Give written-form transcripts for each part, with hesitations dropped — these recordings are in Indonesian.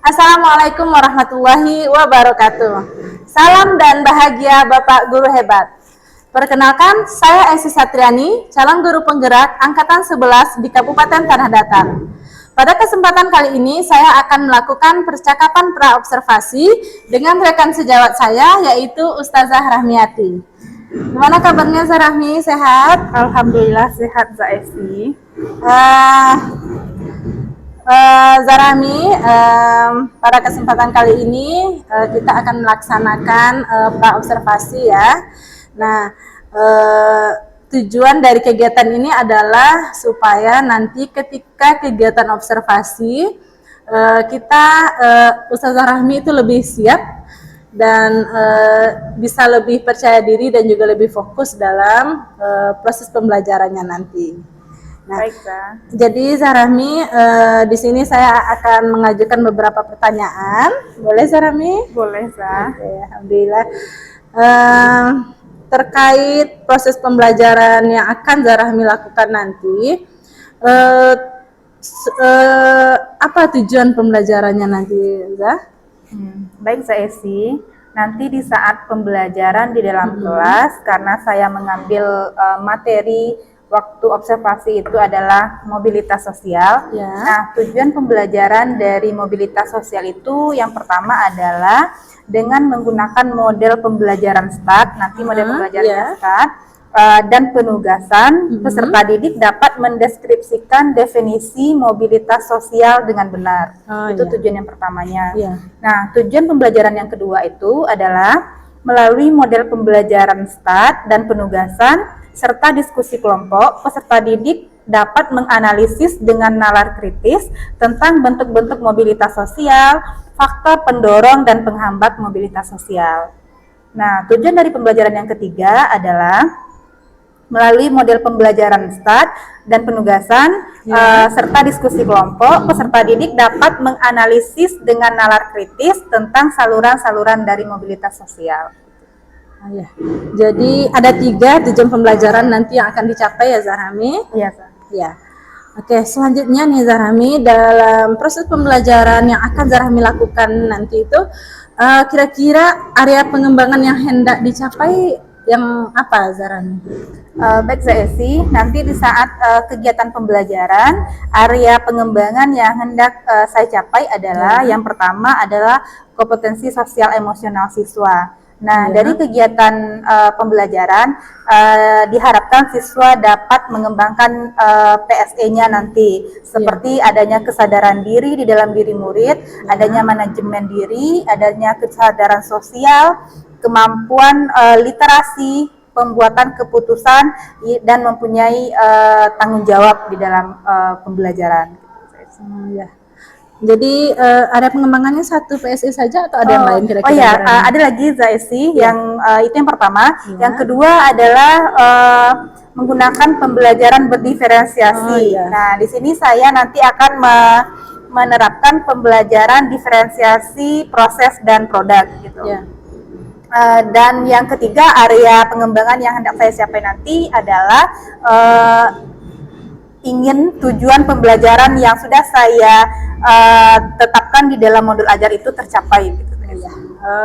Assalamualaikum warahmatullahi wabarakatuh. Salam dan bahagia Bapak Guru Hebat. Perkenalkan, saya Esi Satriani, calon guru penggerak Angkatan 11 di Kabupaten Tanah Datar. Pada kesempatan kali ini, saya akan melakukan percakapan praobservasi dengan rekan sejawat saya, yaitu Ustazah Rahmiati. Gimana kabarnya, Zarahmi? Sehat? Alhamdulillah sehat, Zaesi. Zarahmi, pada kesempatan kali ini kita akan melaksanakan praobservasi ya. Nah, tujuan dari kegiatan ini adalah supaya nanti ketika kegiatan observasi Ustazah Rahmi itu lebih siap dan bisa lebih percaya diri dan juga lebih fokus dalam proses pembelajarannya nanti. Nah, Baik, Zah. jadi Zarahmi, di sini saya akan mengajukan beberapa pertanyaan. Boleh, Zarahmi? Boleh, Zah. Oke, alhamdulillah. Terkait proses pembelajaran yang akan Zarahmi lakukan nanti, apa tujuan pembelajarannya nanti, Zah? Baik, Zaesi. Nanti di saat pembelajaran di dalam kelas, karena saya mengambil materi waktu observasi itu adalah mobilitas sosial. Ya. Nah, tujuan pembelajaran dari mobilitas sosial itu yang pertama adalah dengan menggunakan model pembelajaran START. Nanti model pembelajaran START dan penugasan peserta didik dapat mendeskripsikan definisi mobilitas sosial dengan benar. Itu tujuan yang pertamanya. Nah, tujuan pembelajaran yang kedua itu adalah melalui model pembelajaran START dan penugasan serta diskusi kelompok, peserta didik dapat menganalisis dengan nalar kritis tentang bentuk-bentuk mobilitas sosial, faktor pendorong dan penghambat mobilitas sosial. Nah, tujuan dari pembelajaran yang ketiga adalah melalui model pembelajaran START dan penugasan serta diskusi kelompok, peserta didik dapat menganalisis dengan nalar kritis tentang saluran-saluran dari mobilitas sosial. Ya. Jadi ada 3 tujuan pembelajaran nanti yang akan dicapai ya, Zarahmi? Iya, ya. Oke, selanjutnya nih Zarahmi, dalam proses pembelajaran yang akan Zarahmi lakukan nanti itu kira-kira area pengembangan yang hendak dicapai yang apa, Zarahmi? Baik, Zaesi, nanti di saat kegiatan pembelajaran, area pengembangan yang hendak saya capai adalah yang pertama adalah kompetensi sosial emosional siswa. Nah, dari kegiatan pembelajaran diharapkan siswa dapat mengembangkan PSE-nya nanti, seperti adanya kesadaran diri di dalam diri murid, adanya manajemen diri, adanya kesadaran sosial, kemampuan literasi, pembuatan keputusan, dan mempunyai tanggung jawab di dalam pembelajaran. Jadi ada pengembangannya satu PSE saja atau ada yang lain kira-kira? Oh ya, ada lagi Zaesi yang itu yang pertama. Yang kedua adalah menggunakan pembelajaran berdiferensiasi. Nah, di sini saya nanti akan menerapkan pembelajaran diferensiasi proses dan produk gitu. Dan yang ketiga, area pengembangan yang hendak saya capai nanti adalah ingin tujuan pembelajaran yang sudah saya tetapkan di dalam modul ajar itu tercapai gitu.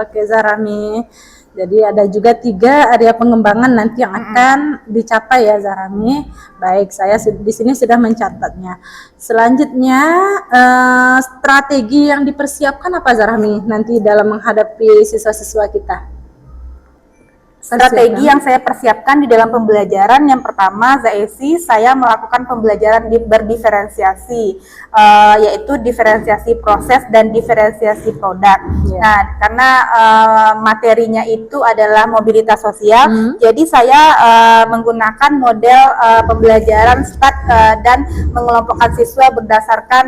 Oke, Zarahmi. Jadi ada juga 3 area pengembangan nanti yang akan dicapai ya, Zarahmi. Baik, saya di sini sudah mencatatnya. Selanjutnya strategi yang dipersiapkan apa, Zarahmi, nanti dalam menghadapi siswa-siswa kita? Strategi yang saya persiapkan di dalam pembelajaran yang pertama, Zaesi, saya melakukan pembelajaran berdiferensiasi, yaitu diferensiasi proses dan diferensiasi produk. Nah, karena materinya itu adalah mobilitas sosial, jadi saya menggunakan model pembelajaran START dan mengelompokkan siswa berdasarkan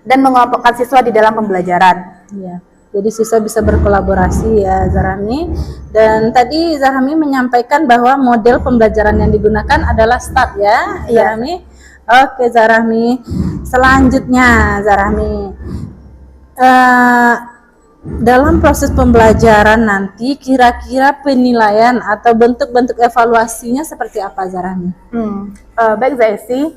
dan mengelompokkan siswa di dalam pembelajaran. Jadi siswa bisa berkolaborasi ya, Zarahmi. Dan tadi Zarahmi menyampaikan bahwa model pembelajaran yang digunakan adalah START ya, Zarahmi. Oke, Zarahmi. Selanjutnya, Zarahmi, dalam proses pembelajaran nanti kira-kira penilaian atau bentuk-bentuk evaluasinya seperti apa, Zarahmi? Baik Zaisi,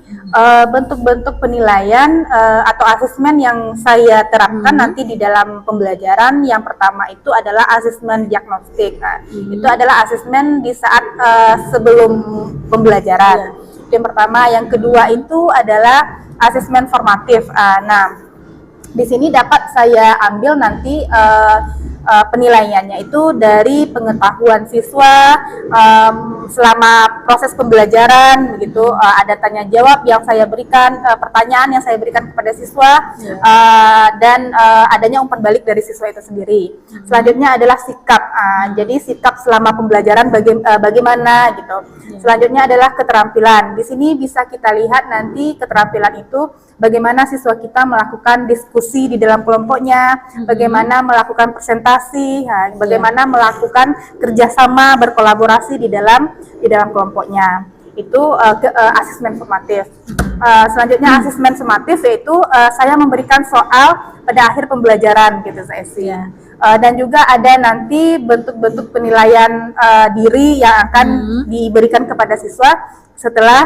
bentuk-bentuk penilaian atau asesmen yang saya terapkan nanti di dalam pembelajaran, yang pertama itu adalah asesmen diagnostik. Nah, itu adalah asesmen di saat sebelum pembelajaran. Itu yang pertama. Yang kedua itu adalah asesmen formatif. Nah, di sini dapat saya ambil nanti penilaiannya itu dari pengetahuan siswa selama proses pembelajaran, begitu. Ada tanya jawab yang saya berikan, pertanyaan yang saya berikan kepada siswa, dan adanya umpan balik dari siswa itu sendiri. Selanjutnya adalah sikap. Jadi sikap selama pembelajaran bagaimana gitu. Selanjutnya adalah keterampilan. Di sini bisa kita lihat nanti keterampilan itu bagaimana siswa kita melakukan diskusi di dalam kelompoknya, bagaimana melakukan presentasi, bagaimana melakukan kerjasama berkolaborasi di dalam kelompoknya. Itu asesmen formatif. Selanjutnya asesmen sumatif, yaitu saya memberikan soal pada akhir pembelajaran gitu Zaisi. Dan juga ada nanti bentuk-bentuk penilaian diri yang akan diberikan kepada siswa setelah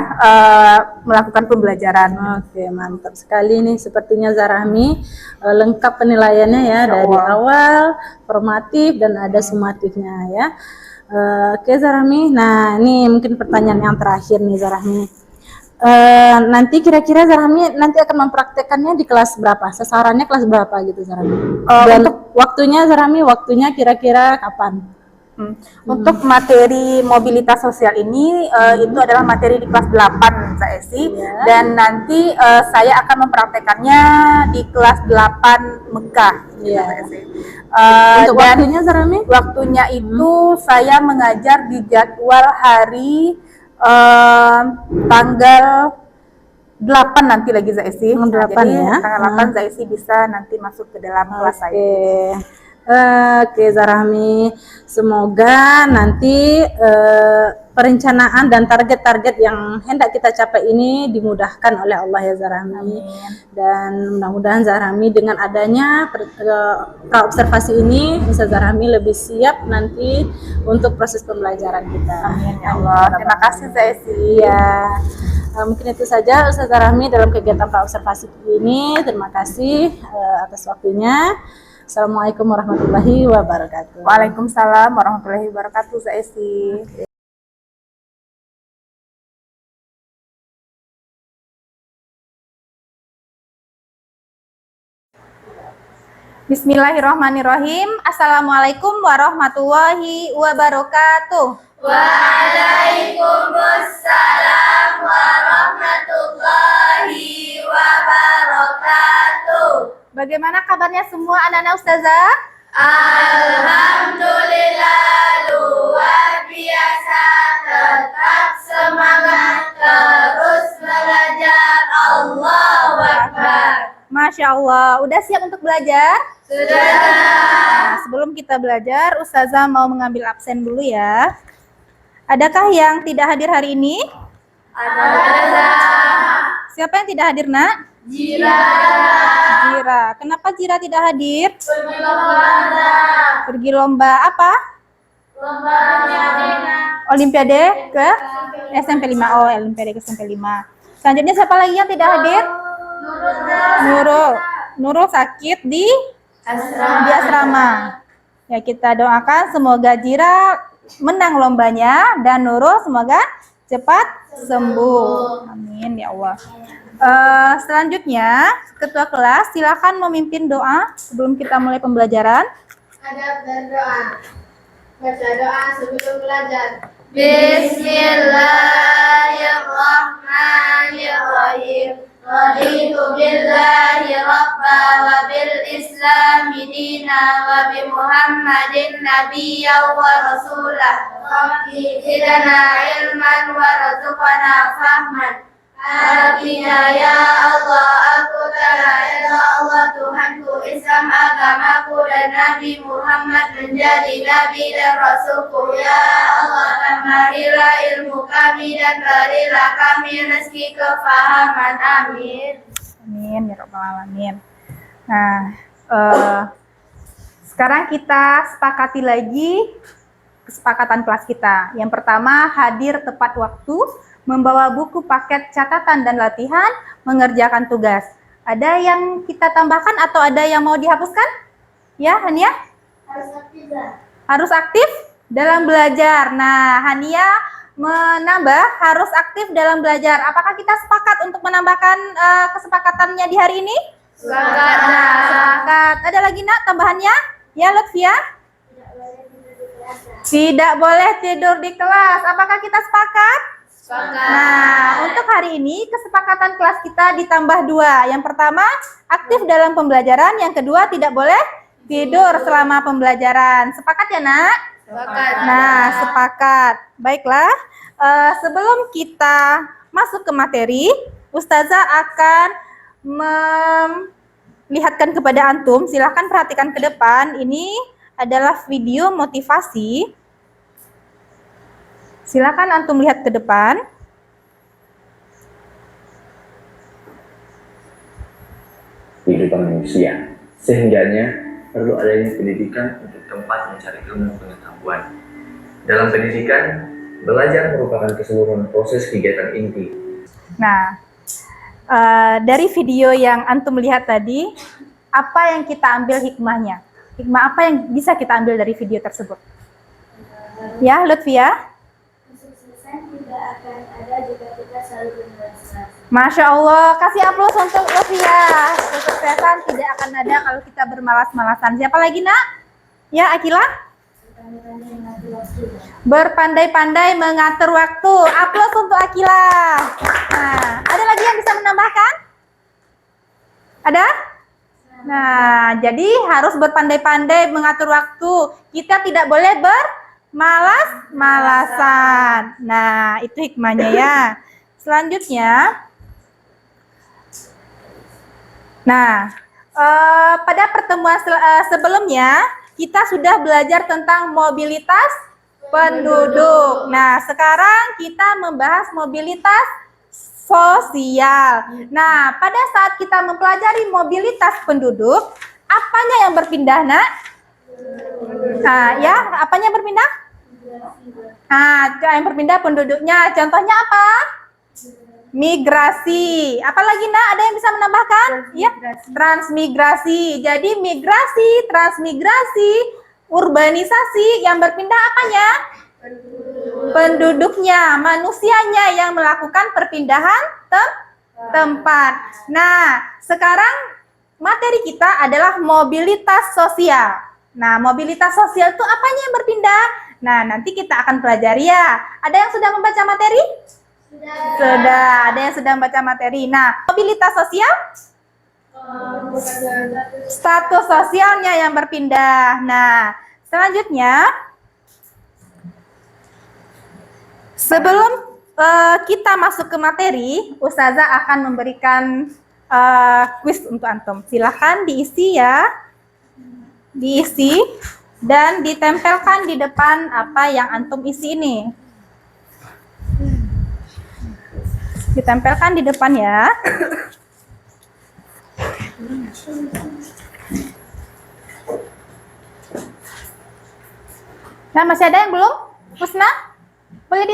melakukan pembelajaran. Oke, mantap sekali nih. Sepertinya Zarahmi lengkap penilaiannya ya, dari awal, formatif dan ada sumatifnya ya. Oke Zarahmi, nah ini mungkin pertanyaan yang terakhir nih Zarahmi. Nanti kira-kira Zarahmi nanti akan mempraktekannya di kelas berapa? Sasarannya kelas berapa gitu Zarahmi? Dan untuk waktunya Zarahmi, waktunya kira-kira kapan? Untuk materi mobilitas sosial ini itu adalah materi di kelas 8 Kak Esi, dan nanti saya akan mempraktekannya di kelas 8 Mekah gitu, Kak Esi. Untuk waktunya Zarahmi? Waktunya itu saya mengajar di jadwal hari tanggal 8 nanti lagi Zaisi. Jadi ya? tanggal 8 Zaisi bisa nanti masuk ke dalam kelas saya. Oke Zarahmi, semoga nanti perencanaan dan target-target yang hendak kita capai ini dimudahkan oleh Allah ya Zarahmi. Dan mudah-mudahan Zarahmi dengan adanya praobservasi ini bisa Zarahmi lebih siap nanti untuk proses pembelajaran kita. Amin ya Allah. Terima kasih Zaisi. Ya. Mungkin itu saja Ustazah Rahmi dalam kegiatan praobservasi ini. Terima kasih atas waktunya. Assalamualaikum warahmatullahi wabarakatuh. Waalaikumsalam warahmatullahi wabarakatuh, Zaisi. Bismillahirrahmanirrahim. Assalamualaikum warahmatullahi wabarakatuh. Waalaikumsalam warahmatullahi wabarakatuh. Bagaimana kabarnya semua anak-anak Ustazah? Alhamdulillah, luar biasa. Tetap semangat, terus belajar. Allahu Akbar. Masya Allah, udah siap untuk belajar? Sudah. Nah, sebelum kita belajar, Ustazah mau mengambil absen dulu ya. Adakah yang tidak hadir hari ini? Ada. Siapa yang tidak hadir, Nak? Jira. Jira. Kenapa Jira tidak hadir? Pergi lomba. Pergi lomba apa? Lomba Olimpiade ke SMP 5. Oh, Olimpiade ke SMP 5. Selanjutnya siapa lagi yang tidak hadir? Nurul. Nurul sakit di asrama. Ya, kita doakan semoga Jira menang lombanya dan Nurul semoga cepat sembuh. Amin ya Allah. Selanjutnya, ketua kelas silakan memimpin doa sebelum kita mulai pembelajaran. Adab berdoa. Baca doa sebelum belajar. Bismillahirrahmanirrahim. Raditu billahi rabba wa bil islami dina wa bi muhammadin nabiyya wa rasulah. Rabbi zidna ilman warzuqna fahman. Artinya ya Allah, aku telah rela Allah Tuhanku, Islam agamaku, dan Nabi Muhammad menjadi Nabi dan Rasulku. Ya Allah, tambahlah ilmu kami dan berilah kami rezeki kefahaman. Amin. Amin ya rabbal alamin. Nah, Sekarang kita sepakati lagi kesepakatan kelas kita. Yang pertama, hadir tepat waktu, membawa buku paket catatan dan latihan, mengerjakan tugas. Ada yang kita tambahkan atau ada yang mau dihapuskan? Ya, Hania? Harus aktif dalam belajar. Nah, Hania menambah harus aktif dalam belajar. Apakah kita sepakat untuk menambahkan kesepakatannya di hari ini? Sepakat. Nah, sepakat. Ada lagi nak tambahannya? Ya, Lutfia? Tidak boleh tidur di kelas. Apakah kita sepakat? Sepakat. Nah, untuk hari ini kesepakatan kelas kita ditambah 2. Yang pertama, aktif dalam pembelajaran. Yang kedua, tidak boleh tidur selama pembelajaran. Sepakat ya, Nak? Sepakat. Nah, sepakat. Baiklah, sebelum kita masuk ke materi, Ustazah akan melihatkan kepada antum. Silahkan perhatikan ke depan. Ini adalah video motivasi. Silakan antum lihat ke depan. Kehidupan manusia, sehingganya perlu adanya pendidikan untuk tempat mencari ilmu pengetahuan. Dalam pendidikan, belajar merupakan keseluruhan proses kegiatan inti. Nah, dari video yang antum lihat tadi, apa yang kita ambil hikmahnya? Hikmah apa yang bisa kita ambil dari video tersebut? Ya, Lutfia? Kesuksesan tidak akan ada jika kita selalu bermalas-malasan. Masya Allah, kasih aplaus untuk Lutfia. Kesuksesan tidak akan ada kalau kita bermalas-malasan. Siapa lagi, Nak? Ya, Akila? Berpandai-pandai mengatur waktu. Aplaus untuk Akila. Nah, ada lagi yang bisa menambahkan? Ada? Nah, jadi harus berpandai-pandai mengatur waktu. Kita tidak boleh bermalas-malasan. Nah, itu hikmahnya ya. Selanjutnya, pada pertemuan sebelumnya, kita sudah belajar tentang mobilitas penduduk. Nah, sekarang kita membahas mobilitas sosial. Nah, pada saat kita mempelajari mobilitas penduduk, apanya yang berpindah, Nak? Nah, ya, apanya berpindah? Nah, yang berpindah penduduknya. Contohnya apa? Migrasi. Apalagi, Nak? Ada yang bisa menambahkan? Ya, transmigrasi. Jadi migrasi, transmigrasi, urbanisasi, yang berpindah apanya? Penduduknya, manusianya yang melakukan perpindahan tempat. Nah, sekarang materi kita adalah mobilitas sosial. Nah, mobilitas sosial itu apanya yang berpindah? Nah, nanti kita akan pelajari ya. Ada yang sudah membaca materi? Sudah, ada yang sudah membaca materi. Nah, mobilitas sosial? Status sosialnya yang berpindah. Nah, selanjutnya, sebelum kita masuk ke materi, Ustazah akan memberikan kuis untuk antum. Silahkan diisi ya. Diisi dan ditempelkan di depan apa yang antum isi ini. Ditempelkan di depan ya. Nah, masih ada yang belum? Husna? Boleh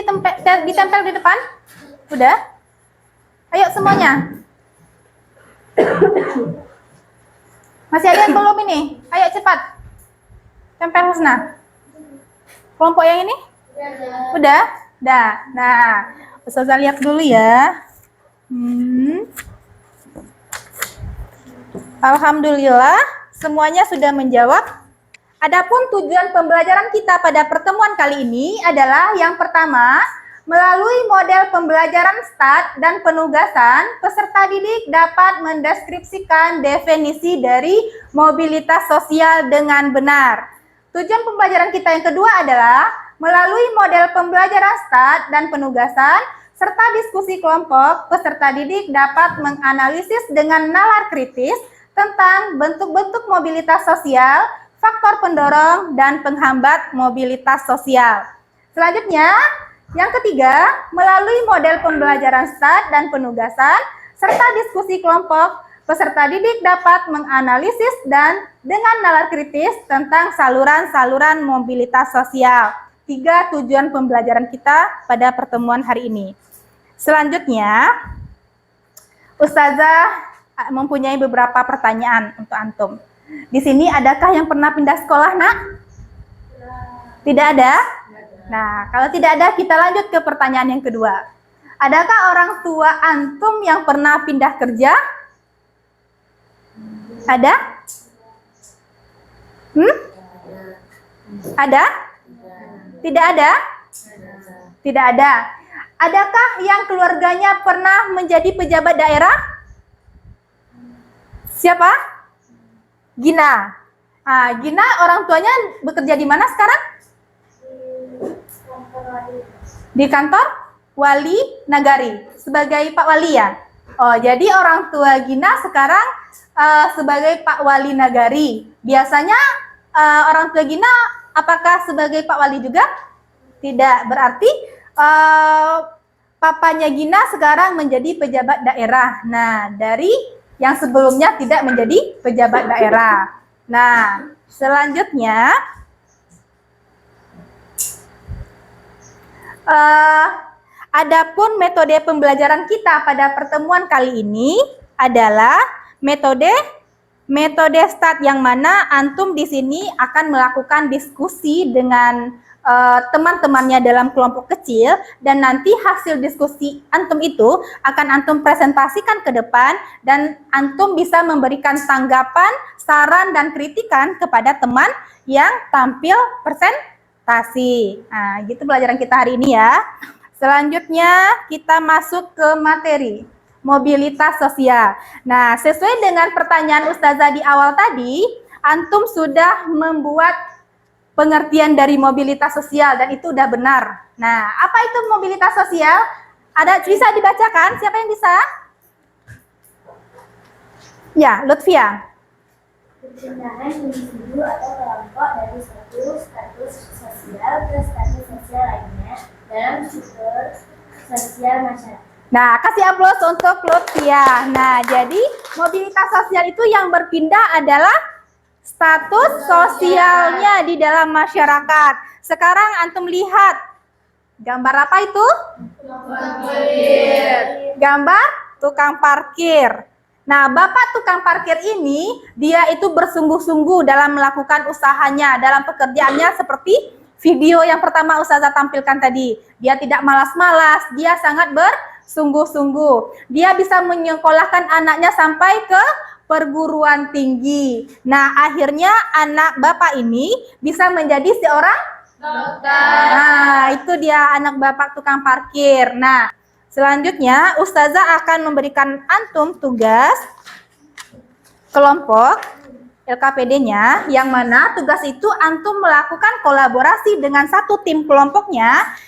ditempel di depan? Udah? Ayo semuanya. Masih ada yang belum ini? Ayo cepat. Tempel Husna. Kelompok yang ini? Udah? Udah. Nah, Ustazah lihat dulu ya. Alhamdulillah, semuanya sudah menjawab. Adapun tujuan pembelajaran kita pada pertemuan kali ini adalah yang pertama, melalui model pembelajaran STAT dan penugasan, peserta didik dapat mendeskripsikan definisi dari mobilitas sosial dengan benar. Tujuan pembelajaran kita yang kedua adalah melalui model pembelajaran STAT dan penugasan, serta diskusi kelompok, peserta didik dapat menganalisis dengan nalar kritis tentang bentuk-bentuk mobilitas sosial, faktor pendorong, dan penghambat mobilitas sosial. Selanjutnya, yang ketiga, melalui model pembelajaran STAT dan penugasan, serta diskusi kelompok, Peserta didik dapat menganalisis dan dengan nalar kritis tentang saluran-saluran mobilitas sosial. 3 tujuan pembelajaran kita pada pertemuan hari ini. Selanjutnya, Ustazah mempunyai beberapa pertanyaan untuk antum. Di sini adakah yang pernah pindah sekolah, Nak? Tidak ada? Nah, kalau tidak ada, kita lanjut ke pertanyaan yang kedua. Adakah orang tua antum yang pernah pindah kerja? Ada? Ada? Tidak ada? Tidak ada. Adakah yang keluarganya pernah menjadi pejabat daerah? Siapa? Gina. Gina orang tuanya bekerja di mana sekarang? Di kantor Wali Nagari sebagai Pak Wali ya. Oh, jadi orang tua Gina sekarang sebagai Pak Wali Nagari. Biasanya orang tua Gina apakah sebagai Pak Wali juga? Tidak. Berarti papanya Gina sekarang menjadi pejabat daerah. Nah, dari yang sebelumnya tidak menjadi pejabat daerah. Nah, selanjutnya adapun metode pembelajaran kita pada pertemuan kali ini adalah metode START, yang mana antum di sini akan melakukan diskusi dengan teman-temannya dalam kelompok kecil, dan nanti hasil diskusi antum itu akan antum presentasikan ke depan dan antum bisa memberikan tanggapan, saran, dan kritikan kepada teman yang tampil presentasi. Nah, gitu pelajaran kita hari ini ya. Selanjutnya kita masuk ke materi mobilitas sosial. Nah, sesuai dengan pertanyaan Ustazah di awal tadi, antum sudah membuat pengertian dari mobilitas sosial dan itu udah benar. Nah, apa itu mobilitas sosial? Ada bisa dibacakan? Siapa yang bisa? Ya, Lutfia. Perpindahan individu atau kelompok dari satu status sosial ke status sosial lainnya dalam struktur sosial masyarakat. Nah, kasih aplaus untuk Lutfia. Nah, jadi mobilitas sosial itu yang berpindah adalah status sosialnya di dalam masyarakat. Sekarang antum lihat gambar apa itu? Gambar tukang parkir. Nah, Bapak tukang parkir ini, dia itu bersungguh-sungguh dalam melakukan usahanya, dalam pekerjaannya seperti video yang pertama Ustazah tampilkan tadi. Dia tidak malas-malas, dia sangat bersungguh-sungguh. Dia bisa menyekolahkan anaknya sampai ke perguruan tinggi. Nah, akhirnya anak Bapak ini bisa menjadi seorang dokter. Nah, itu dia anak Bapak tukang parkir. Nah, selanjutnya Ustazah akan memberikan antum tugas kelompok LKPD-nya, yang mana tugas itu antum melakukan kolaborasi dengan satu tim kelompoknya.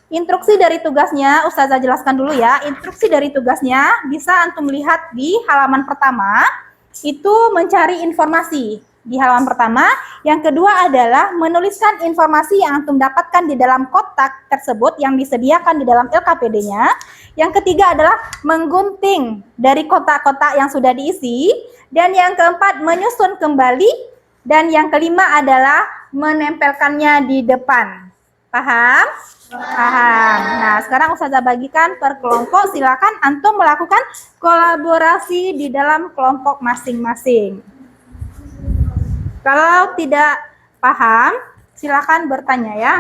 Instruksi dari tugasnya, Ustazah jelaskan dulu ya. Instruksi dari tugasnya bisa antum lihat di halaman pertama, itu mencari informasi di halaman pertama. Yang kedua adalah menuliskan informasi yang antum dapatkan di dalam kotak tersebut yang disediakan di dalam LKPD-nya. Yang ketiga adalah menggunting dari kotak-kotak yang sudah diisi. Dan yang keempat, menyusun kembali. Dan yang kelima adalah menempelkannya di depan. Paham? Paham. Nah, sekarang Ustazah bagikan per kelompok. Silakan antum melakukan kolaborasi di dalam kelompok masing-masing. Kalau tidak paham, silakan bertanya ya.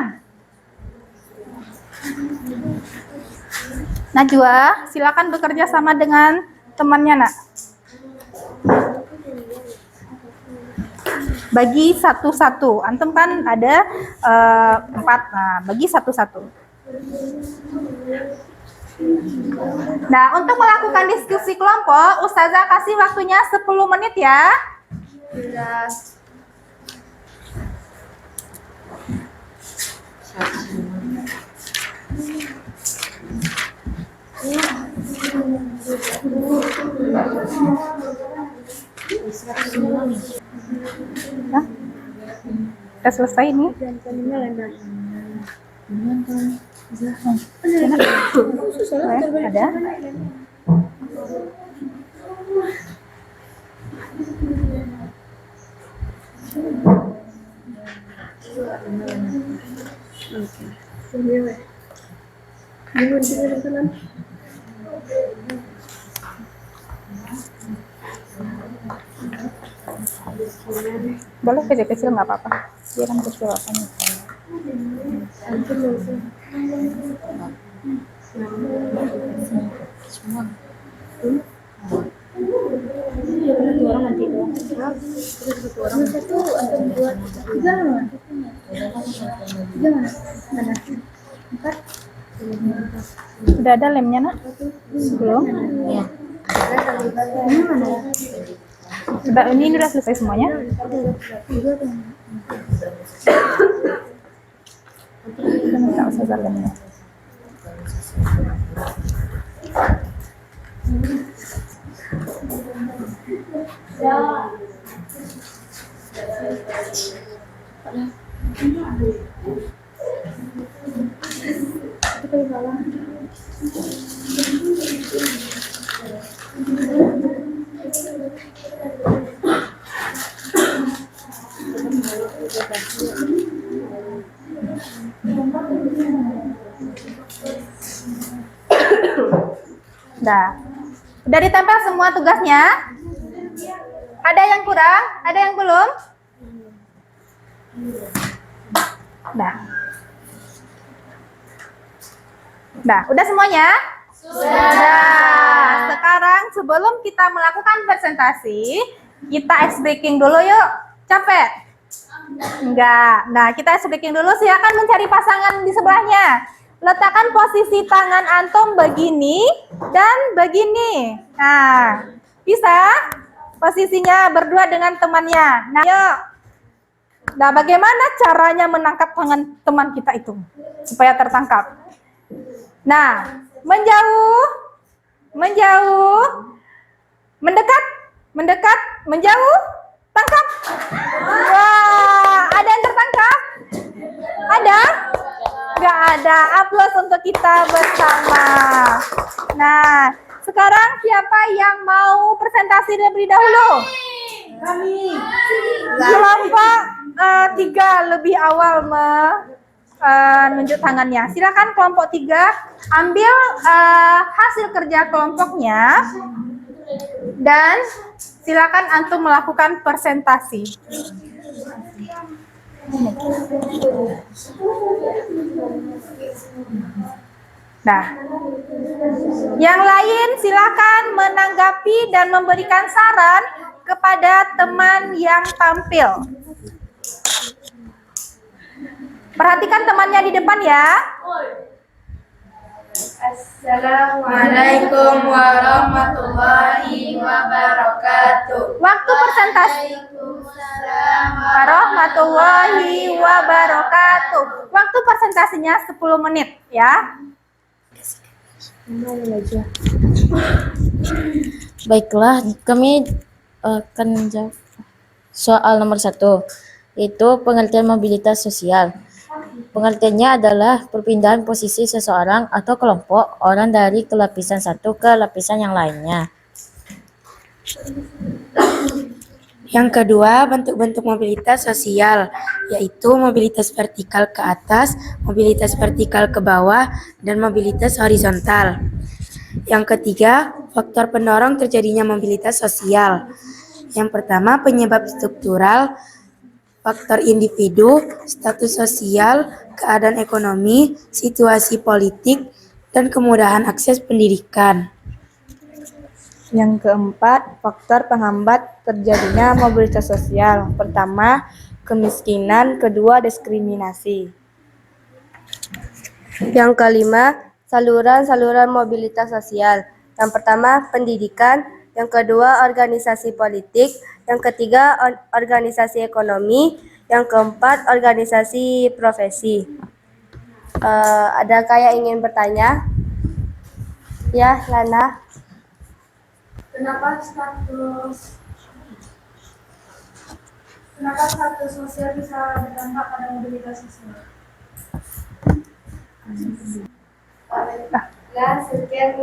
Najwa, silakan bekerja sama dengan temannya, Nak. Bagi satu-satu. Antum kan ada 4. Nah, bagi satu-satu. Nah, untuk melakukan diskusi kelompok, Ustazah kasih waktunya 10 menit ya. Nah, udah selesai nih. Ada. Boleh kecil-kecil nggak apa-apa. Dia kan kecil apanya. Udah ada lemnya, Nak? Belum? Udah, ini udah selesai semuanya? Kita minta Ustazah lemnya. Udah ditempel semua tugasnya? Ada yang kurang? Ada yang belum? Udah semuanya? Sudah. Sekarang sebelum kita melakukan presentasi, kita ice breaking dulu yuk. Capek? Enggak. Nah, kita ice breaking dulu. Silakan mencari pasangan di sebelahnya. Letakkan posisi tangan antum begini dan begini. Nah, bisa posisinya berdua dengan temannya. Nah, yuk. Nah, bagaimana caranya menangkap tangan teman kita itu supaya tertangkap? Nah, menjauh, mendekat, menjauh, tangkap. Wah, ada yang tertangkap? Ada? Nggak ada. Aplaus untuk kita bersama. Nah, sekarang siapa yang mau presentasi terlebih dahulu? Kami. Kelompok 3 lebih awal menunjuk tangannya. Silakan kelompok 3 ambil hasil kerja kelompoknya dan silakan antum melakukan presentasi. Nah, yang lain silakan menanggapi dan memberikan saran kepada teman yang tampil. Perhatikan temannya di depan ya. Assalamualaikum warahmatullahi wabarakatuh. Waktu presentasi. Warahmatullahi wabarakatuh. Waktu presentasinya 10 menit ya. Baiklah, kami akan menjawab soal nomor 1, yaitu pengertian mobilitas sosial. Pengertiannya adalah perpindahan posisi seseorang atau kelompok orang dari lapisan satu ke lapisan yang lainnya. Yang kedua, bentuk-bentuk mobilitas sosial, yaitu mobilitas vertikal ke atas, mobilitas vertikal ke bawah, dan mobilitas horizontal. Yang ketiga, faktor pendorong terjadinya mobilitas sosial. Yang pertama, penyebab struktural, faktor individu, status sosial, keadaan ekonomi, situasi politik, dan kemudahan akses pendidikan. Yang keempat, faktor penghambat terjadinya mobilitas sosial. Pertama, kemiskinan, kedua, diskriminasi. Yang kelima, saluran-saluran mobilitas sosial. Yang pertama, pendidikan. Yang kedua, organisasi politik. Yang ketiga, organisasi ekonomi. Yang keempat, organisasi profesi. Adakah yang ingin bertanya? Ya, Lana. Kenapa status sosial bisa berdampak pada mobilitas sosial? Sekian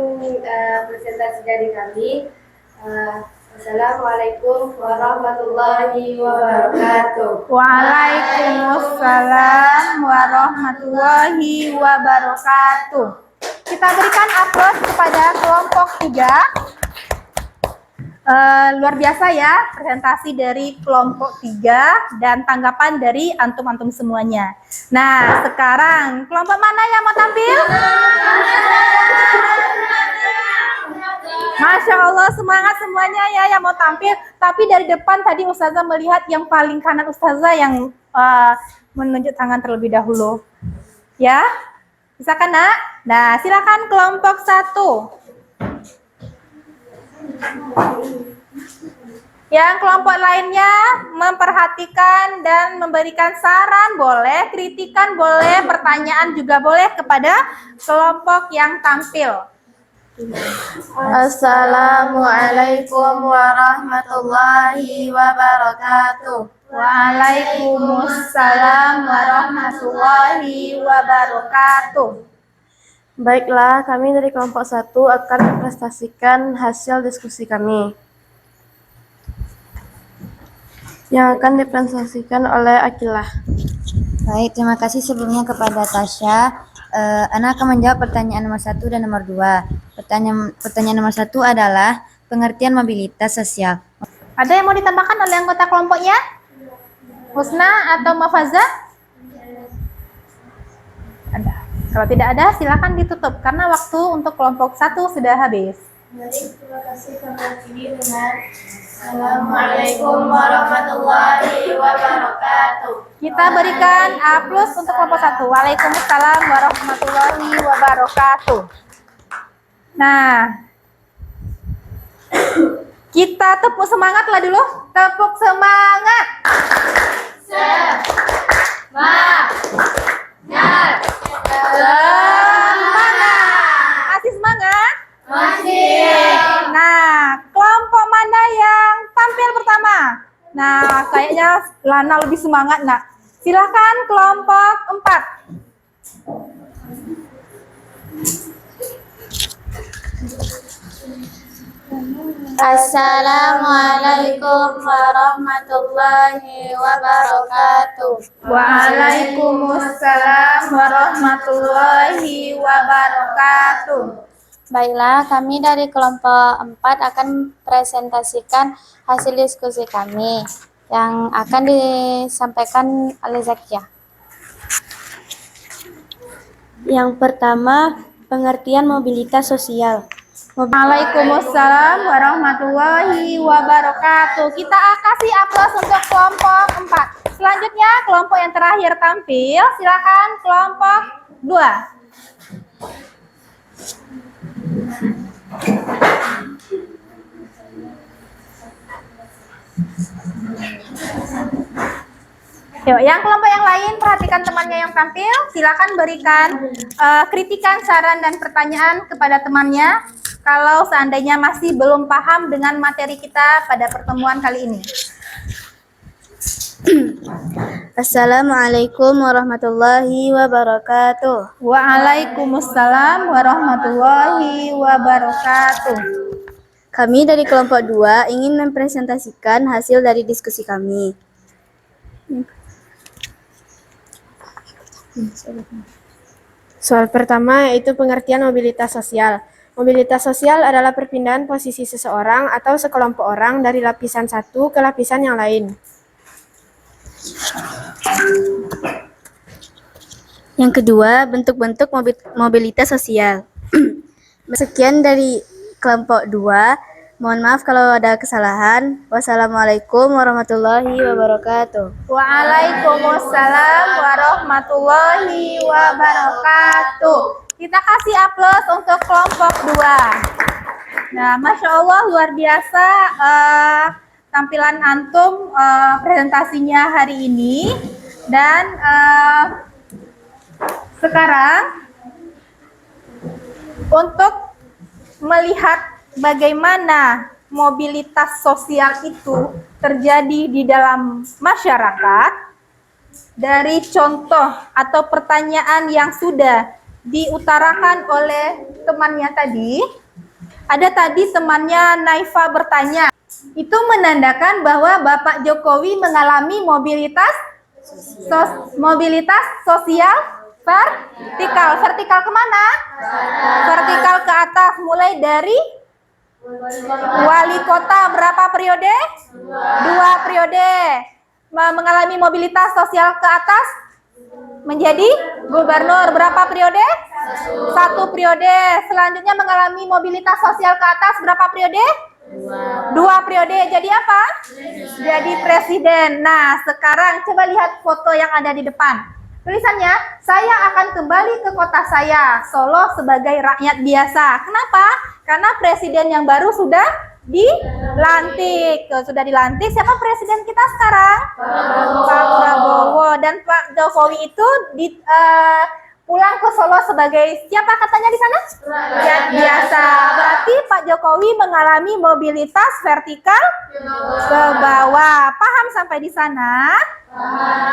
presentasi dari kami. Assalamualaikum warahmatullahi wabarakatuh. Waalaikumsalam warahmatullahi wabarakatuh. Kita berikan aplaus kepada kelompok 3. Luar biasa ya presentasi dari kelompok 3 dan tanggapan dari antum-antum semuanya. Nah, sekarang kelompok mana yang mau tampil? Masya Allah, semangat semuanya ya yang mau tampil. Tapi dari depan tadi Ustazah melihat yang paling kanan Ustazah yang menunjuk tangan terlebih dahulu. Ya, bisa kan nak? Nah, silakan kelompok 1. Yang kelompok lainnya memperhatikan dan memberikan saran boleh, kritikan boleh, pertanyaan juga boleh kepada kelompok yang tampil. Assalamualaikum warahmatullahi wabarakatuh. Waalaikumsalam warahmatullahi wabarakatuh. Baiklah, kami dari kelompok 1 akan mempresentasikan hasil diskusi kami yang akan dipresentasikan oleh Akilah. Baik, terima kasih sebelumnya kepada Tasya. Ana akan menjawab pertanyaan nomor 1 dan nomor 2. Pertanyaan nomor 1 adalah pengertian mobilitas sosial. Ada yang mau ditambahkan oleh anggota kelompoknya? Husna atau Mafazah? Ada. Kalau tidak ada, silakan ditutup karena waktu untuk kelompok 1 sudah habis. Baik, terima kasih kami akhiri dengan Assalamualaikum warahmatullahi wabarakatuh. Kita berikan A+ untuk kelompok 1. Waalaikumsalam warahmatullahi wabarakatuh. Nah, kita tepuk semangat lah dulu. Tepuk semangat. Masih semangat? Masih. Nah, kelompok mana yang tampil pertama? Nah, kayaknya Lana lebih semangat, nak. Silakan kelompok 4. Assalamualaikum warahmatullahi wabarakatuh. Waalaikumsalam warahmatullahi wabarakatuh. Baiklah, kami dari kelompok 4 akan presentasikan hasil diskusi kami yang akan disampaikan oleh Zakia. Yang pertama, pengertian mobilitas sosial. Waalaikumsalam warahmatullahi wabarakatuh. Kita kasih aplaus untuk kelompok 4. Selanjutnya kelompok yang terakhir tampil. Silakan kelompok 2. Yuk, yang kelompok yang lain perhatikan temannya yang tampil. Silakan berikan kritikan, saran, dan pertanyaan kepada temannya kalau seandainya masih belum paham dengan materi kita pada pertemuan kali ini. Assalamualaikum warahmatullahi wabarakatuh. Waalaikumsalam warahmatullahi wabarakatuh. Kami dari kelompok 2 ingin mempresentasikan hasil dari diskusi kami. Soal pertama yaitu pengertian mobilitas sosial. Mobilitas sosial adalah perpindahan posisi seseorang atau sekelompok orang dari lapisan satu ke lapisan yang lain. Yang kedua, bentuk-bentuk mobilitas sosial. Sekian dari kelompok 2. Mohon maaf kalau ada kesalahan. Wassalamualaikum warahmatullahi wabarakatuh. Waalaikumsalam warahmatullahi wabarakatuh. Kita kasih aplaus untuk kelompok 2. Nah, Masya Allah luar biasa tampilan antum presentasinya hari ini. Dan sekarang untuk melihat bagaimana mobilitas sosial itu terjadi di dalam masyarakat dari contoh atau pertanyaan yang sudah diutarakan oleh temannya tadi. Ada tadi temannya Naifa bertanya, Itu menandakan bahwa Bapak Jokowi mengalami mobilitas sosial vertikal. Vertikal kemana? Vertikal ke atas. Mulai dari wali kota berapa periode? 2 periode. Mengalami mobilitas sosial ke atas menjadi gubernur berapa periode? 1 periode. Selanjutnya mengalami mobilitas sosial ke atas berapa periode? 2 periode. Jadi apa? Jadi presiden. Nah, sekarang coba lihat foto yang ada di depan. Tulisannya, saya akan kembali ke kota saya, Solo, sebagai rakyat biasa. Kenapa? Karena presiden yang baru sudah dilantik. Sudah dilantik, siapa presiden kita sekarang? Pak Prabowo. Dan Pak Jokowi itu pulang ke Solo sebagai siapa katanya di sana? Rakyat biasa. Berarti Pak Jokowi mengalami mobilitas vertikal ke bawah. Paham sampai di sana?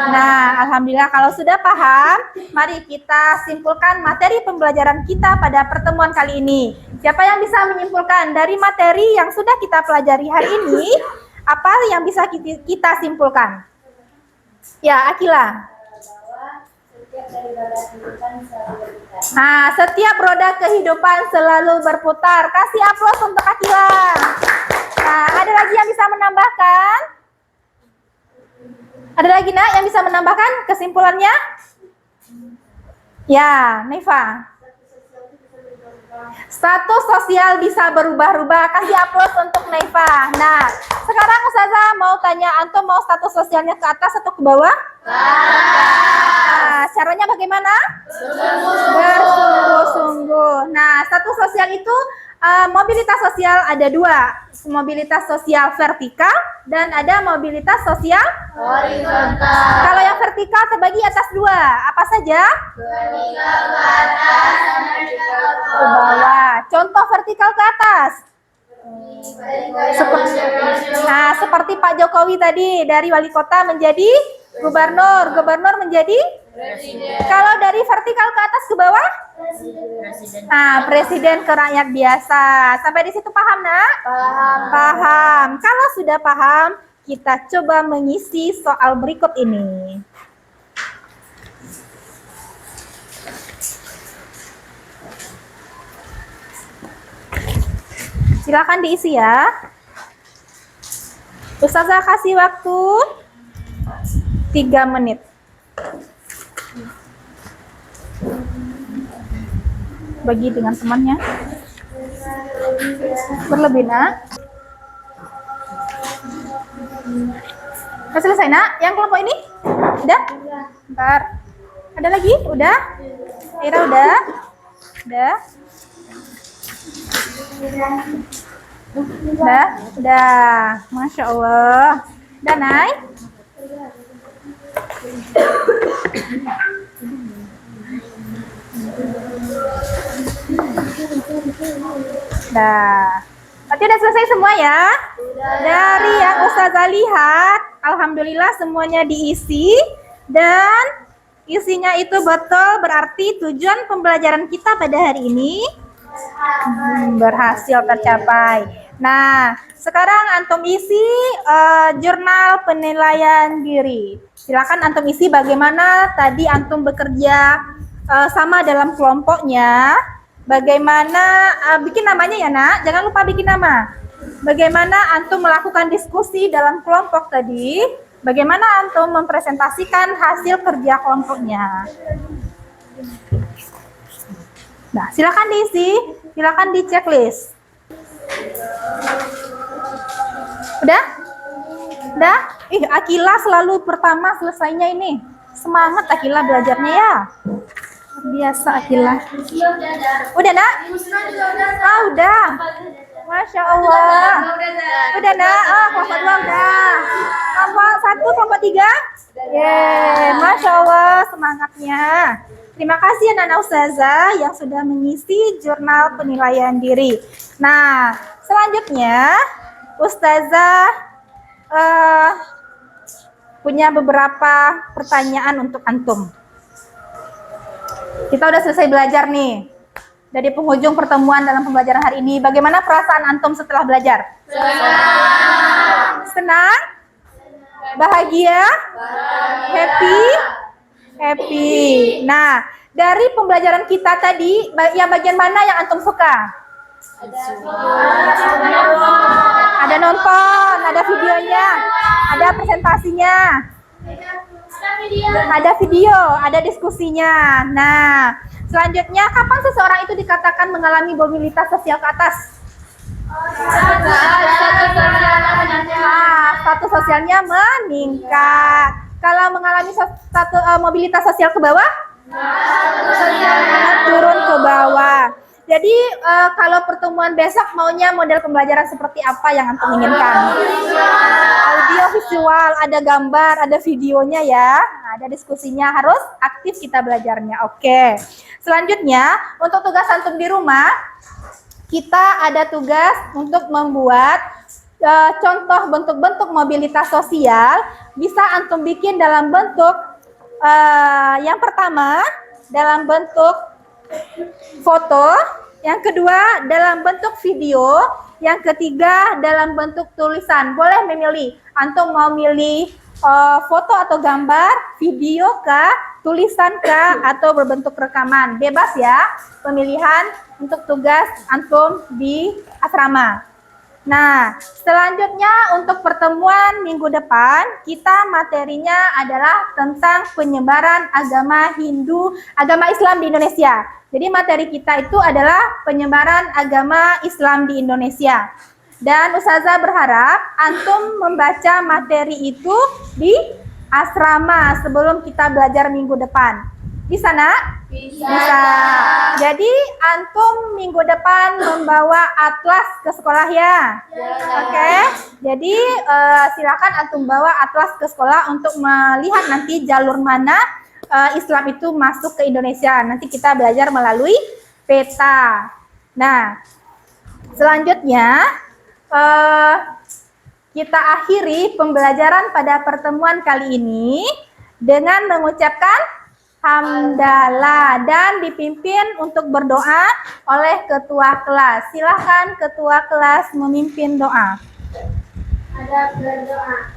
Nah, alhamdulillah kalau sudah paham, mari kita simpulkan materi pembelajaran kita pada pertemuan kali ini. Siapa yang bisa menyimpulkan dari materi yang sudah kita pelajari hari ini, apa yang bisa kita simpulkan? Ya, Akila. Nah, setiap roda kehidupan selalu berputar. Kasih aplaus untuk Akila. Nah, ada lagi yang bisa menambahkan? Ada lagi nak yang bisa menambahkan kesimpulannya? Ya, Neva. Status sosial bisa berubah-ubah. Kasih aplaus untuk Neva. Nah, sekarang Ustazah mau tanya, antum mau status sosialnya ke atas atau ke bawah? Nah, caranya bagaimana? Bersungguh-sungguh. Nah, status sosial itu mobilitas sosial ada 2. Mobilitas sosial vertikal dan ada mobilitas sosial horizontal. Kalau yang vertikal terbagi atas 2. Apa saja? Vertikal ke atas dan vertikal ke bawah. Contoh vertikal ke atas. Seperti Pak Jokowi tadi, dari wali kota menjadi gubernur, gubernur menjadi presiden. Kalau dari vertikal ke atas ke bawah? Presiden. Nah, presiden ke rakyat biasa. Sampai di situ paham, nak? Paham. Kalau sudah paham, kita coba mengisi soal berikut ini. Silakan diisi ya. Ustazah kasih waktu 3 menit. Bagi dengan temannya. Berlebih, nak. Udah selesai, nak? Yang kelompok ini? Udah? Bentar. Ada lagi? Udah? Ira udah? Udah? Udah? Udah. Masya Allah. Udah, naik? Nah, berarti udah selesai semua ya? Dari yang Ustazah lihat, alhamdulillah semuanya diisi dan isinya itu betul, berarti tujuan pembelajaran kita pada hari ini berhasil tercapai. Nah, sekarang antum isi jurnal penilaian diri. Silakan antum isi bagaimana tadi antum bekerja sama dalam kelompoknya. Bagaimana bikin namanya ya, nak? Jangan lupa bikin nama. Bagaimana antum melakukan diskusi dalam kelompok tadi? Bagaimana antum mempresentasikan hasil kerja kelompoknya? Nah, silakan diisi, silakan di checklist. Udah? Udah? Ih, Akila selalu pertama selesainya ini. Semangat Akila belajarnya ya. Biasa Akila. Udah, nak? Ah, udah. Masya Allah. Udah, nak? Ah, kelompok 2 udah. Kelompok 1, kelompok 3? Yeay, Masya Allah semangatnya. Terima kasih anak-anak Ustazah yang sudah mengisi jurnal penilaian diri. Nah, selanjutnya Ustazah punya beberapa pertanyaan untuk antum. Kita udah selesai belajar nih. Dari penghujung pertemuan dalam pembelajaran hari ini, bagaimana perasaan antum setelah belajar? Senang. Senang? Bahagia? Happy. Nah, dari pembelajaran kita tadi, yang bagian mana yang antum suka? Ada nonton, ada videonya, ada presentasinya, ada video, ada diskusinya. Nah, selanjutnya, kapan seseorang itu dikatakan mengalami mobilitas sosial ke atas? Status sosialnya meningkat. Kalau mengalami mobilitas sosial ke bawah, turun ke bawah. Jadi kalau pertemuan besok maunya model pembelajaran seperti apa yang antum inginkan? Audio visual, ada gambar, ada videonya ya, ada diskusinya, harus aktif kita belajarnya. Oke. Selanjutnya untuk tugas antum di rumah, kita ada tugas untuk membuat contoh bentuk-bentuk mobilitas sosial. Bisa antum bikin dalam bentuk yang pertama dalam bentuk foto, yang kedua dalam bentuk video, yang ketiga dalam bentuk tulisan. Boleh memilih, antum mau milih foto atau gambar, video kah, tulisan kah, atau berbentuk rekaman. Bebas ya pemilihan untuk tugas antum di asrama. Nah, selanjutnya untuk pertemuan minggu depan, kita materinya adalah tentang penyebaran agama Islam di Indonesia. Jadi materi kita itu adalah penyebaran agama Islam di Indonesia. Dan Ustazah berharap antum membaca materi itu di asrama sebelum kita belajar minggu depan. Bisa nak? Bisa. Jadi antum minggu depan membawa atlas ke sekolah ya? Oke. Jadi silakan antum bawa atlas ke sekolah untuk melihat nanti jalur mana Islam itu masuk ke Indonesia. Nanti kita belajar melalui peta. Nah, selanjutnya kita akhiri pembelajaran pada pertemuan kali ini dengan mengucapkan hamdalah dan dipimpin untuk berdoa oleh ketua kelas. Silahkan ketua kelas memimpin doa. Ada berdoa.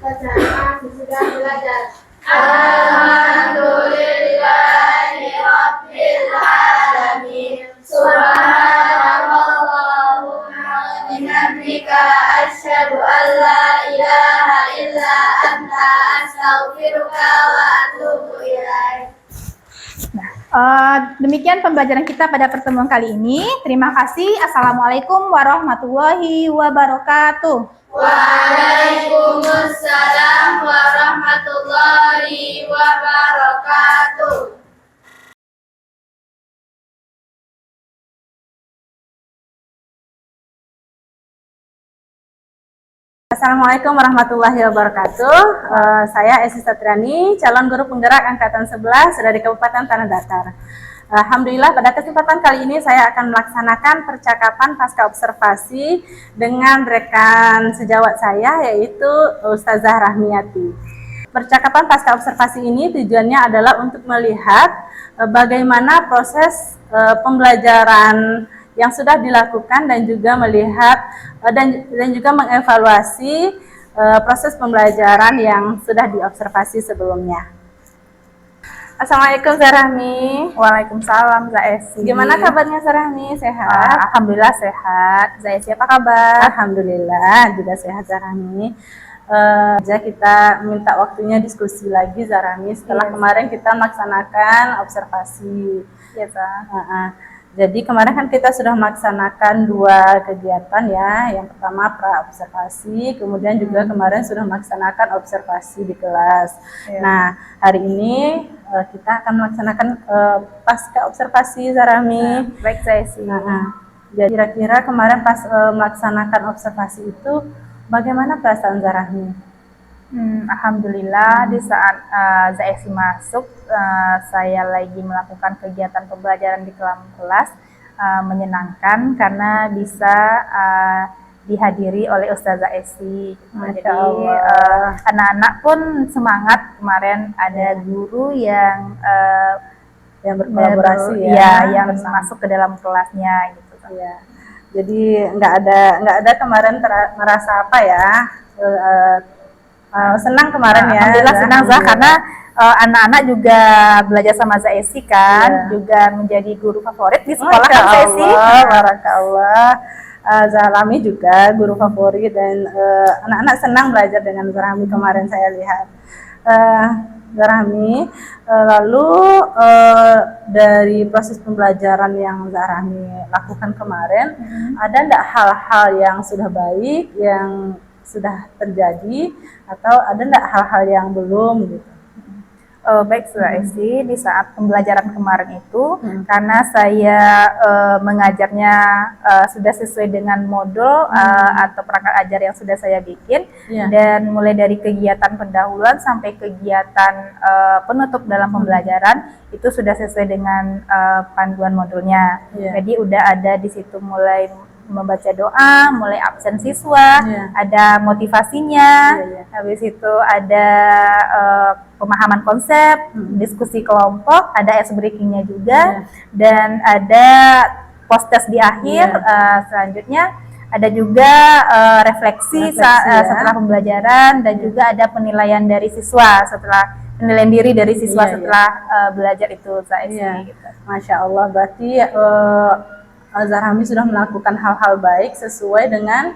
Bacaan sudah belajar. Alhamdulillahi Rabbil Alamin. Subhanallahumma wa bihamdika asyhadu an la ilaha illa anta astaghfiruka wa atubu ilaik. Demikian pembelajaran kita pada pertemuan kali ini. Terima kasih. Assalamualaikum warahmatullahi wabarakatuh. Waalaikumsalam warahmatullahi wabarakatuh. Assalamualaikum warahmatullahi wabarakatuh. Saya Esi Satriani, calon guru penggerak angkatan 11 dari Kabupaten Tanah Datar. Alhamdulillah pada kesempatan kali ini saya akan melaksanakan percakapan pasca observasi dengan rekan sejawat saya yaitu Ustazah Rahmiati. Percakapan pasca observasi ini tujuannya adalah untuk melihat bagaimana proses pembelajaran yang sudah dilakukan dan juga melihat dan juga mengevaluasi proses pembelajaran yang sudah diobservasi sebelumnya. Assalamualaikum Zarahmi. Waalaikumsalam Zaesi. Gimana kabarnya Zarahmi? Sehat? Alhamdulillah sehat. Zaesi apa kabar? Alhamdulillah juga sehat Zarahmi. Kita minta waktunya diskusi lagi Zarahmi setelah kemarin kita melaksanakan observasi. Ya, Jadi kemarin kan kita sudah melaksanakan 2 kegiatan ya. Yang pertama pra-observasi, kemudian juga kemarin sudah melaksanakan observasi di kelas. Ya. Nah, hari ini kita akan melaksanakan pasca observasi Zarahmi. Baik Zaesi. Jadi kira-kira kemarin pas melaksanakan observasi itu bagaimana perasaan Zarahmi? Alhamdulillah di saat Zaesi masuk, saya lagi melakukan kegiatan pembelajaran di kelas menyenangkan karena bisa dihadiri oleh Ustazah Esi. Jadi anak-anak pun semangat. Kemarin ada guru yang Yang berkolaborasi yang masuk ke dalam kelasnya gitu. Ya. Jadi nggak ada kemarin merasa apa ya, senang kemarin ya. Alhamdulillah senang Zah, karena anak-anak juga belajar sama Zaesi kan, juga menjadi guru favorit di sekolah kan Zaesi. Barakallah. Zarami juga guru favorit dan anak-anak senang belajar dengan Zarami kemarin saya lihat. Zarami, lalu dari proses pembelajaran yang Zarami lakukan kemarin, ada enggak hal-hal yang sudah baik, yang sudah terjadi, atau ada enggak hal-hal yang belum gitu? Baik Zaesi, di saat pembelajaran kemarin itu, karena saya mengajarnya sudah sesuai dengan modul atau perangkat ajar yang sudah saya bikin, dan mulai dari kegiatan pendahuluan sampai kegiatan penutup dalam pembelajaran itu sudah sesuai dengan panduan modulnya. Jadi udah ada di situ mulai membaca doa, mulai absen siswa, ada motivasinya, habis itu ada pemahaman konsep, diskusi kelompok, ada ice breaking-nya juga, dan ada post-test di akhir. Selanjutnya ada juga refleksi setelah pembelajaran, dan juga ada penilaian dari siswa setelah penilaian diri dari siswa setelah belajar itu. Gitu. Masya Allah, berarti Zarami sudah melakukan hal-hal baik sesuai dengan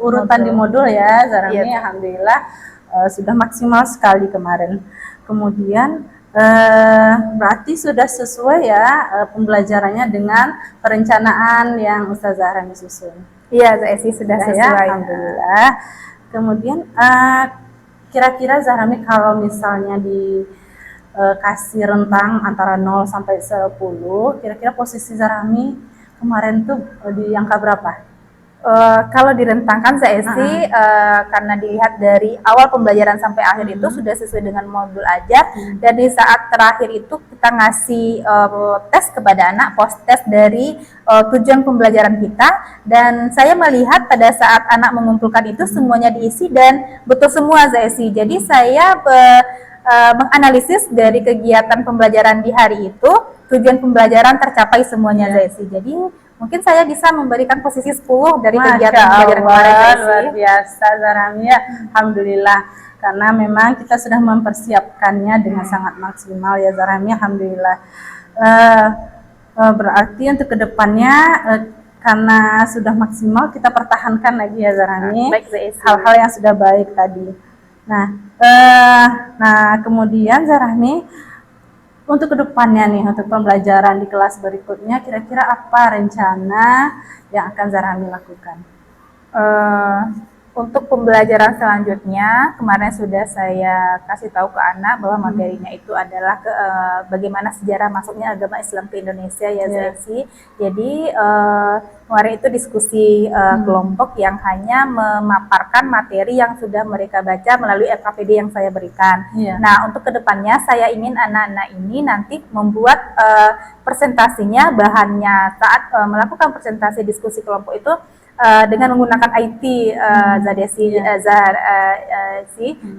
urutan di modul ya Zarami. Alhamdulillah sudah maksimal sekali kemarin. Kemudian berarti sudah sesuai ya pembelajarannya dengan perencanaan yang Ustaz Zarami susun. Iya, Zaesi sudah sesuai. Ya, alhamdulillah. Kemudian kira-kira Zarami kalau misalnya kasih rentang antara 0 sampai 10, kira-kira posisi Zarami kemarin tuh di angka berapa? Kalau direntangkan Zaesi, karena dilihat dari awal pembelajaran sampai akhir itu sudah sesuai dengan modul ajar, dan di saat terakhir itu kita ngasih tes kepada anak, post tes dari tujuan pembelajaran kita, dan saya melihat pada saat anak mengumpulkan itu semuanya diisi dan betul semua Zaesi. Jadi saya menganalisis dari kegiatan pembelajaran di hari itu, tujuan pembelajaran tercapai semuanya Zaesi. Jadi mungkin saya bisa memberikan posisi 10 dari kegiatan pembelajaran kemarin. Luar biasa Zarami ya, alhamdulillah. Karena memang kita sudah mempersiapkannya dengan sangat maksimal ya Zarami, alhamdulillah. Berarti untuk kedepannya karena sudah maksimal kita pertahankan lagi ya Zarami, hal-hal yang sudah baik tadi. Nah kemudian Zarami, untuk kedepannya nih, untuk pembelajaran di kelas berikutnya, kira-kira apa rencana yang akan Zarami lakukan? Untuk pembelajaran selanjutnya, kemarin sudah saya kasih tahu ke anak bahwa materinya itu adalah bagaimana sejarah masuknya agama Islam ke Indonesia ya Zaesi. Jadi kemarin itu diskusi kelompok yang hanya memaparkan materi yang sudah mereka baca melalui RKPD yang saya berikan. Nah, untuk kedepannya saya ingin anak-anak ini nanti membuat presentasinya, bahannya saat melakukan presentasi diskusi kelompok itu dengan menggunakan IT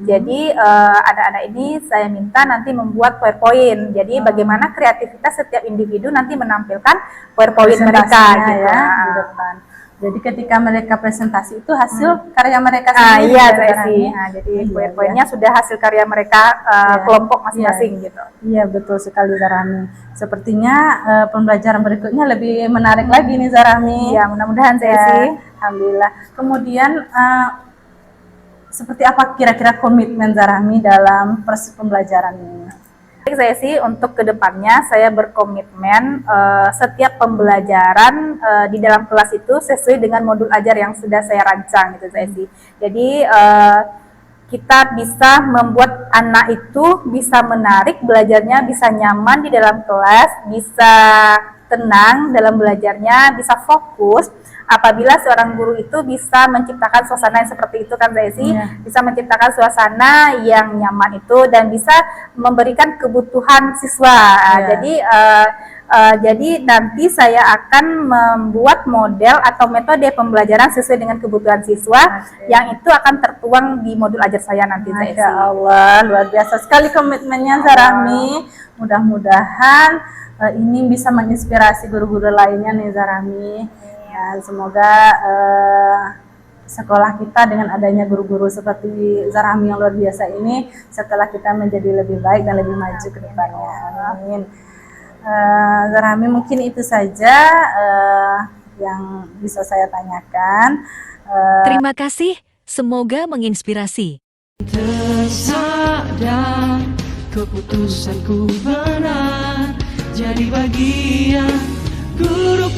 Jadi anak-anak ini saya minta nanti membuat PowerPoint. Jadi bagaimana kreativitas setiap individu nanti menampilkan PowerPoint mereka gitu ya, di depan. Jadi ketika mereka presentasi itu hasil karya mereka sendiri. Iya, jadi PowerPoint-nya sudah hasil karya mereka kelompok masing-masing gitu. Iya, betul sekali Zarami. Sepertinya pembelajaran berikutnya lebih menarik lagi nih Zarami. Iya, mudah-mudahan Zaesi. Alhamdulillah. Kemudian seperti apa kira-kira komitmen Zarami dalam proses pembelajaran ini? Zaesi, untuk kedepannya saya berkomitmen setiap pembelajaran di dalam kelas itu sesuai dengan modul ajar yang sudah saya rancang gitu Zaesi. Jadi kita bisa membuat anak itu bisa menarik belajarnya, bisa nyaman di dalam kelas, bisa tenang dalam belajarnya, bisa fokus. Apabila seorang guru itu bisa menciptakan suasana yang seperti itu kan Zaesi, bisa menciptakan suasana yang nyaman itu dan bisa memberikan kebutuhan siswa. Jadi nanti saya akan membuat model atau metode pembelajaran sesuai dengan kebutuhan siswa yang itu akan tertuang di modul ajar saya nanti Zaesi. Masya Allah, luar biasa sekali komitmennya Zarami Mudah-mudahan ini bisa menginspirasi guru-guru lainnya nih Zarami. Dan semoga sekolah kita dengan adanya guru-guru seperti Zarami yang luar biasa ini, setelah kita menjadi lebih baik dan lebih maju ke depannya. Amin. Zarami, mungkin itu saja yang bisa saya tanyakan. Terima kasih, semoga menginspirasi. Tersadar keputusanku benar, jadi bagian guru